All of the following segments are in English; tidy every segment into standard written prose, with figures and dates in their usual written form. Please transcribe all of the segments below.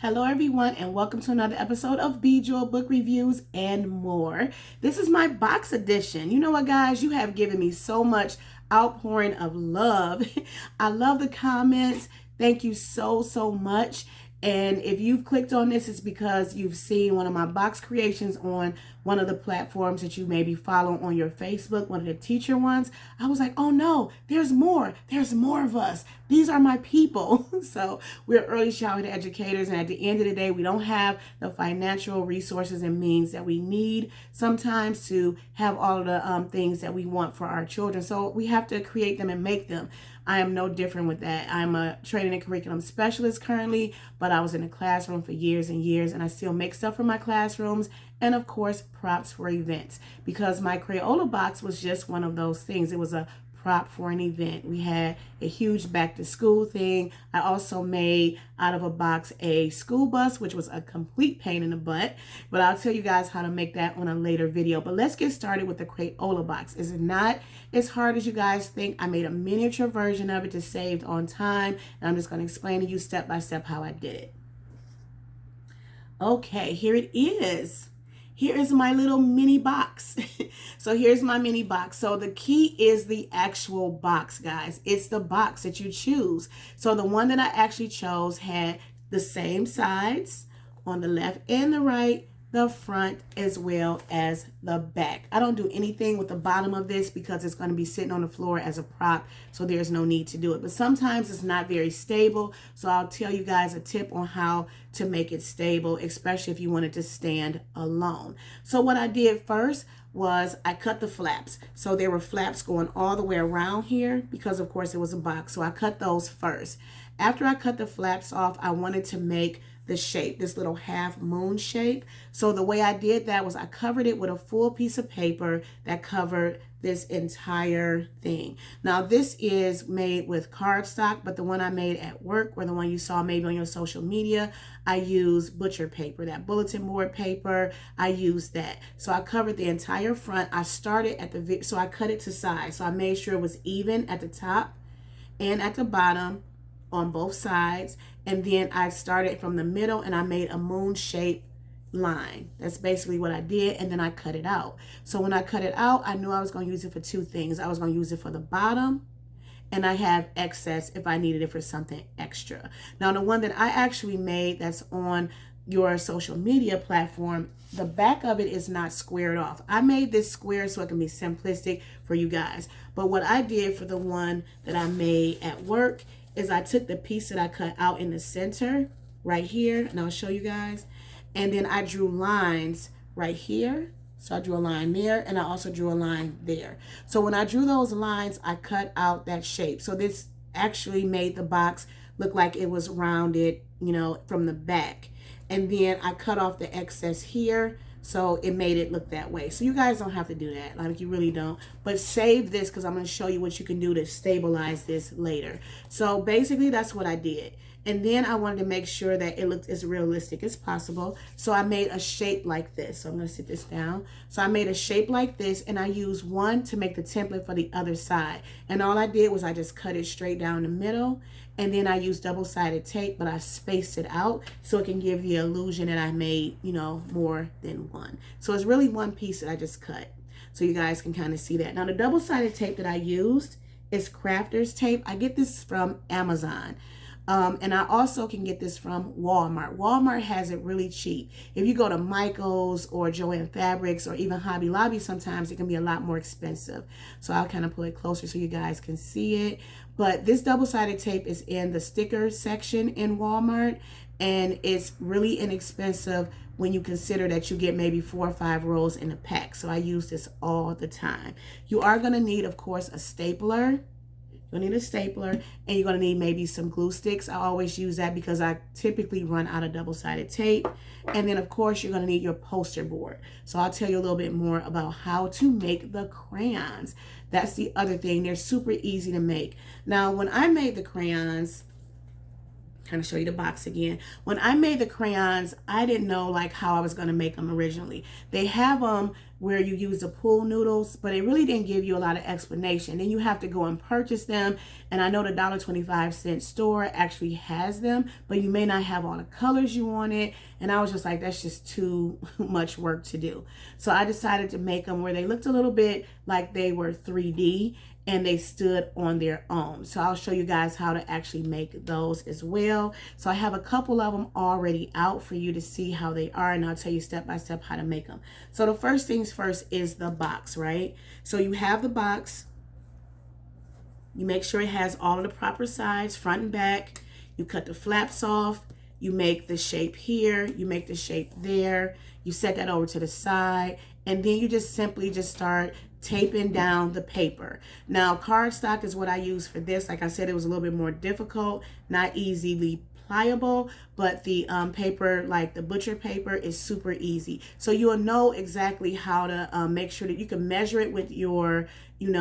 Hello everyone and welcome to another episode of Bejeweled Book Reviews and More. This is my box edition. You know what, guys? You have given me so much outpouring of love. I love the comments. Thank you so much. And if you've clicked on this, it's because you've seen one of my box creations on one of the platforms that you maybe follow on your Facebook, one of the teacher ones. I was like, oh no, there's more. There's more of us. These are my people. So we're early childhood educators, and at the end of the day, we don't have the financial resources and means that we need sometimes to have all of the things that we want for our children. So we have to create them and make them. I am no different with that. I'm a training and curriculum specialist currently, but I was in a classroom for years and years, and I still make stuff for my classrooms and, of course, props for events, because my Crayola box was just one of those things. It was a prop for an event. We had a huge back to school thing. I also made out of a box a school bus, which was a complete pain in the butt, but I'll tell you guys how to make that on a later video. But let's get started with the Crayola box. Is it not as hard as you guys think? I made a miniature version of it to save on time, and I'm just going to explain to you step by step how I did it. Okay, here it is. Here is my little mini box. So here's my mini box. So the key is the actual box, guys. It's the box that you choose. So the one that I actually chose had the same sides on the left and the right, the front as well as the back. I don't do anything with the bottom of this because it's going to be sitting on the floor as a prop, so there's no need to do it. But sometimes it's not very stable, so I'll tell you guys a tip on how to make it stable, especially if you want it to stand alone. So what I did first was I cut the flaps. So there were flaps going all the way around here because, of course, it was a box. So I cut those first. After I cut the flaps off, I wanted to make the shape, this little half moon shape. So the way I did that was I covered it with a full piece of paper that covered this entire thing. Now this is made with cardstock, but the one I made at work, or the one you saw maybe on your social media, I used butcher paper, that bulletin board paper. I used that. So I covered the entire front. I started at the, so I cut it to size. So I made sure it was even at the top and at the bottom on both sides, and then I started from the middle and I made a moon shape line. That's basically what I did, and then I cut it out. So when I cut it out, I knew I was going to use it for two things. I was going to use it for the bottom, and I have excess if I needed it for something extra. Now the one that I actually made that's on your social media platform, the back of it is not squared off. I made this square so it can be simplistic for you guys. But what I did for the one that I made at work is I took the piece that I cut out in the center right here, and I'll show you guys, and then I drew lines right here. So I drew a line there, and I also drew a line there. So when I drew those lines, I cut out that shape. So this actually made the box look like it was rounded, you know, from the back. And then I cut off the excess here, so it made it look that way. So you guys don't have to do that, like you really don't. But save this because I'm going to show you what you can do to stabilize this later. So basically that's what I did. And then I wanted to make sure that it looked as realistic as possible. So I made a shape like this. So I'm going to sit this down. So I made a shape like this, and I used one to make the template for the other side. And all I did was I just cut it straight down the middle. And then I used double-sided tape, but I spaced it out so it can give the illusion that I made, you know, more than one. So it's really one piece that I just cut. So you guys can kind of see that. Now the double-sided tape that I used is crafter's tape. I get this from Amazon. And I also can get this from Walmart. Walmart has it really cheap. If you go to Michael's or Joann Fabrics or even Hobby Lobby, sometimes it can be a lot more expensive. So I'll kind of pull it closer so you guys can see it. But this double-sided tape is in the sticker section in Walmart, and it's really inexpensive when you consider that you get maybe 4 or 5 rolls in a pack. So I use this all the time. You are going to need, of course, a stapler. You'll need a stapler, and you're going to need maybe some glue sticks. I always use that because I typically run out of double-sided tape. And then, of course, you're going to need your poster board. So I'll tell you a little bit more about how to make the crayons. That's the other thing. They're super easy to make. Now, when I made the crayons, kind of show you the box again. When I made the crayons, I didn't know like how I was going to make them originally. They have them where you use the pool noodles, but it really didn't give you a lot of explanation. Then you have to go and purchase them. And I know the $1.25 store actually has them, but you may not have all the colors you wanted. And I was just like, that's just too much work to do. So I decided to make them where they looked a little bit like they were 3D and they stood on their own. So I'll show you guys how to actually make those as well. So I have a couple of them already out for you to see how they are, and I'll tell you step by step how to make them. So the first things first is the box, right? So you have the box. You make sure it has all of the proper sides, front and back. You cut the flaps off. You make the shape here. You make the shape there. You set that over to the side. And then you just simply just start taping down the paper. Now, cardstock is what I use for this. Like I said, it was a little bit more difficult, not easily pliable, but the paper, like the butcher paper, is super easy. So you will know exactly how to make sure that you can measure it with your, you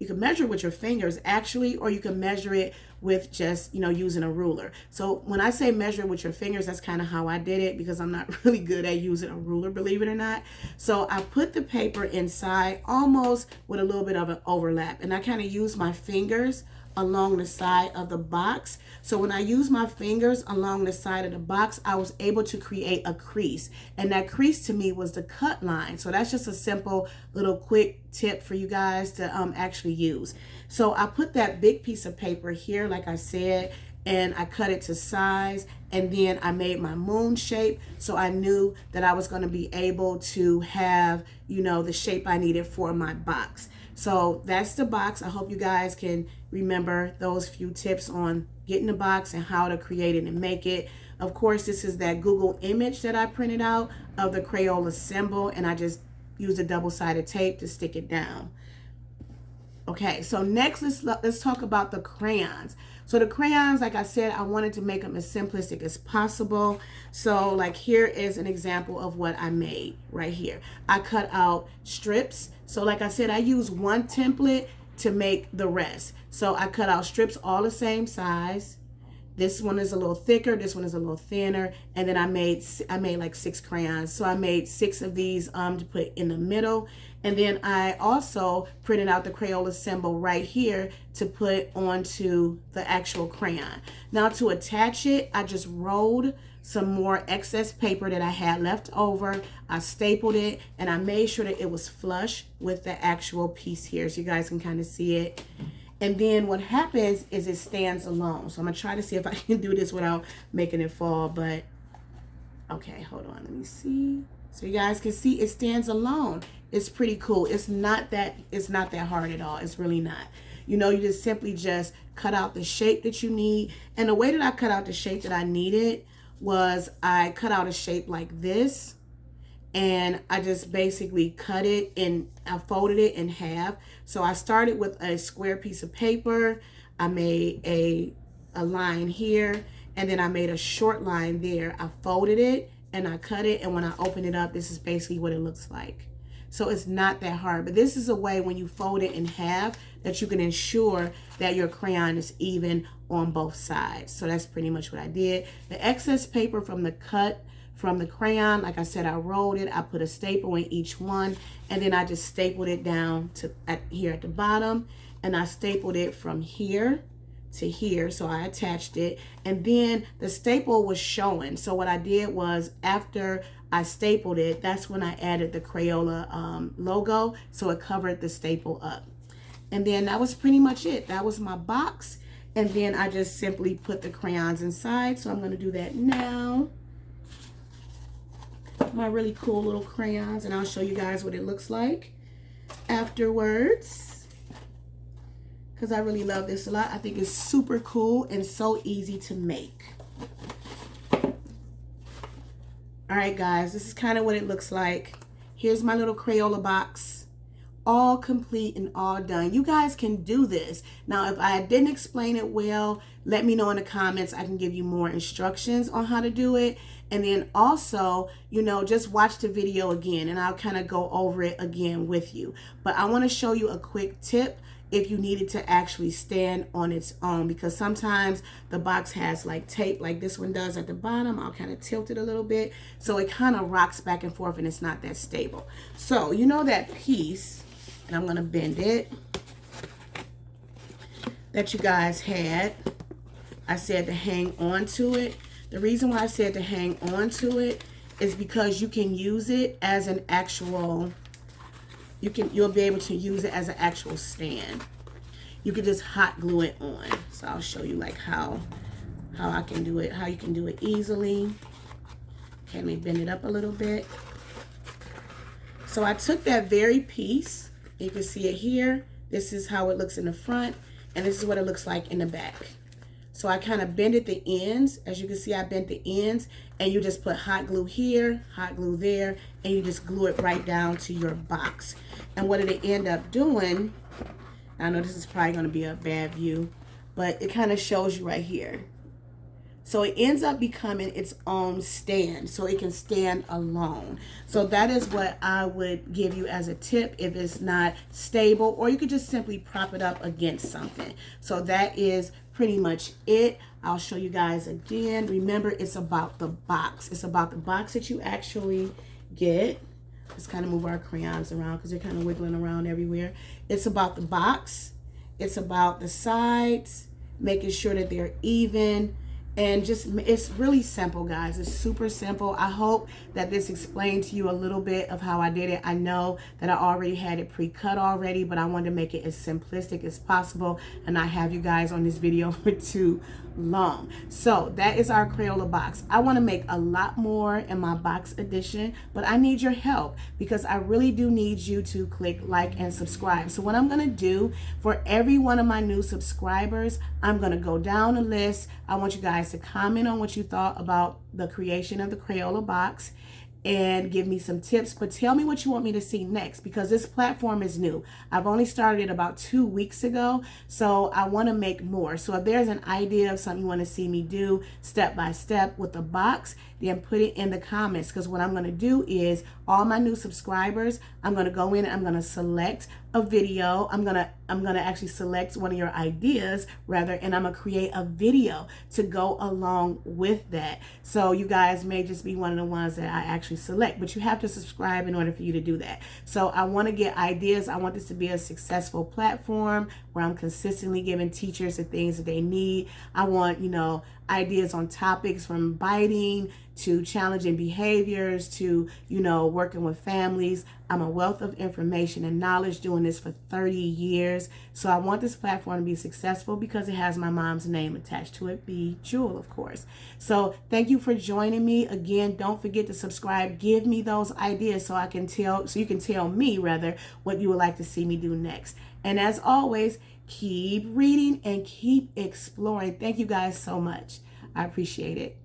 can measure it with your fingers actually, or you can measure it with just, using a ruler. So when I say measure it with your fingers, that's kind of how I did it, because I'm not really good at using a ruler, believe it or not. So I put the paper inside almost with a little bit of an overlap, and I kind of use my fingers along the side of the box. So when I use my fingers along the side of the box, I was able to create a crease, and that crease to me was the cut line. So that's just a simple little quick tip for you guys to actually use. So I put that big piece of paper here, like I said, and I cut it to size, and then I made my moon shape, so I knew that I was going to be able to have, the shape I needed for my box. So that's the box. I hope you guys can remember those few tips on getting the box and how to create it and make it. Of course, this is that Google image that I printed out of the Crayola symbol, and I just used a double-sided tape to stick it down. Okay, so next let's talk about the crayons. So the crayons, like I said, I wanted to make them as simplistic as possible. So like here is an example of what I made right here. I cut out strips. So like I said, I use one template to make the rest. So I cut out strips all the same size. This one is a little thicker, this one is a little thinner, and then I made like 6 crayons. So I made 6 of these to put in the middle. And then I also printed out the Crayola symbol right here to put onto the actual crayon. Now to attach it, I just rolled some more excess paper that I had left over. I stapled it, and I made sure that it was flush with the actual piece here, so you guys can kind of see it. And then what happens is it stands alone. So I'm gonna try to see if I can do this without making it fall, but okay, hold on, let me see. So you guys can see it stands alone. It's pretty cool. It's not that hard at all. It's really not. You just simply just cut out the shape that you need. And the way that I cut out the shape that I needed was I cut out a shape like this, and I just basically cut it and I folded it in half. So I started with a square piece of paper. I made a line here, and then I made a short line there. I folded it and I cut it, and when I open it up, this is basically what it looks like. So it's not that hard, but this is a way when you fold it in half that you can ensure that your crayon is even on both sides. So that's pretty much what I did. The excess paper from the cut from the crayon, like I said, I rolled it, I put a staple in each one, and then I just stapled it down to here at the bottom, and I stapled it from here to here. So I attached it, and then the staple was showing. So what I did was, after I stapled it, that's when I added the Crayola logo, so it covered the staple up. And then that was pretty much it. That was my box, and then I just simply put the crayons inside. So I'm going to do that now. My really cool little crayons, and I'll show you guys what it looks like afterwards, because I really love this a lot. I think it's super cool and so easy to make. All right, guys, this is kind of what it looks like. Here's my little Crayola box, all complete and all done. You guys can do this. Now, if I didn't explain it well, let me know in the comments. I can give you more instructions on how to do it. And then also, just watch the video again, and I'll kind of go over it again with you. But I want to show you a quick tip. if you need it to actually stand on its own, because sometimes the box has like tape like this one does at the bottom. I'll kind of tilt it a little bit so it kind of rocks back and forth and it's not that stable. So you know that piece, and I'm going to bend it, that you guys had, I said to hang on to it. The reason why I said to hang on to it is because you can use it as an actual, you'll be able to use it as an actual stand. You can just hot glue it on. So I'll show you like how I can do it, how you can do it easily. Okay, let me bend it up a little bit. So I took that very piece, you can see it here. This is how it looks in the front, and this is what it looks like in the back. So I kind of bended the ends. As you can see, I bent the ends, and you just put hot glue here, hot glue there, and you just glue it right down to your box. And what it'll end up doing, I know this is probably going to be a bad view, but it kind of shows you right here. So it ends up becoming its own stand, so it can stand alone. So that is what I would give you as a tip if it's not stable, or you could just simply prop it up against something. So that is pretty much it. I'll show you guys again. Remember, it's about the box. It's about the box that you actually get. Let's kind of move our crayons around because they're kind of wiggling around everywhere. It's about the box. It's about the sides, making sure that they're even. And just, it's really simple, guys. It's super simple. I hope that this explained to you a little bit of how I did it. I know that I already had it pre-cut already, but I wanted to make it as simplistic as possible and not have you guys on this video for too long. So that is our Crayola box. I want to make a lot more in my box edition, but I need your help because I really do need you to click like and subscribe. So what I'm going to do for every one of my new subscribers, I'm going to go down the list. I want you guys to comment on what you thought about the creation of the Crayola box and give me some tips, but tell me what you want me to see next, because this platform is new. I've only started it about 2 weeks ago, so I want to make more. So if there's an idea of something you want to see me do step by step with the box, then put it in the comments, because what I'm going to do is all my new subscribers, I'm going to go in and I'm going to select a video. I'm going to actually select one of your ideas rather, and I'm going to create a video to go along with that. So you guys may just be one of the ones that I actually select, but you have to subscribe in order for you to do that. So I want to get ideas. I want this to be a successful platform where I'm consistently giving teachers the things that they need. I want, ideas on topics from biting to challenging behaviors to, working with families. I'm a wealth of information and knowledge, doing this for 30 years. So I want this platform to be successful because it has my mom's name attached to it, B. Jewel, of course. So thank you for joining me. Again, don't forget to subscribe. Give me those ideas so you can tell me rather what you would like to see me do next. And as always, keep reading and keep exploring. Thank you guys so much. I appreciate it.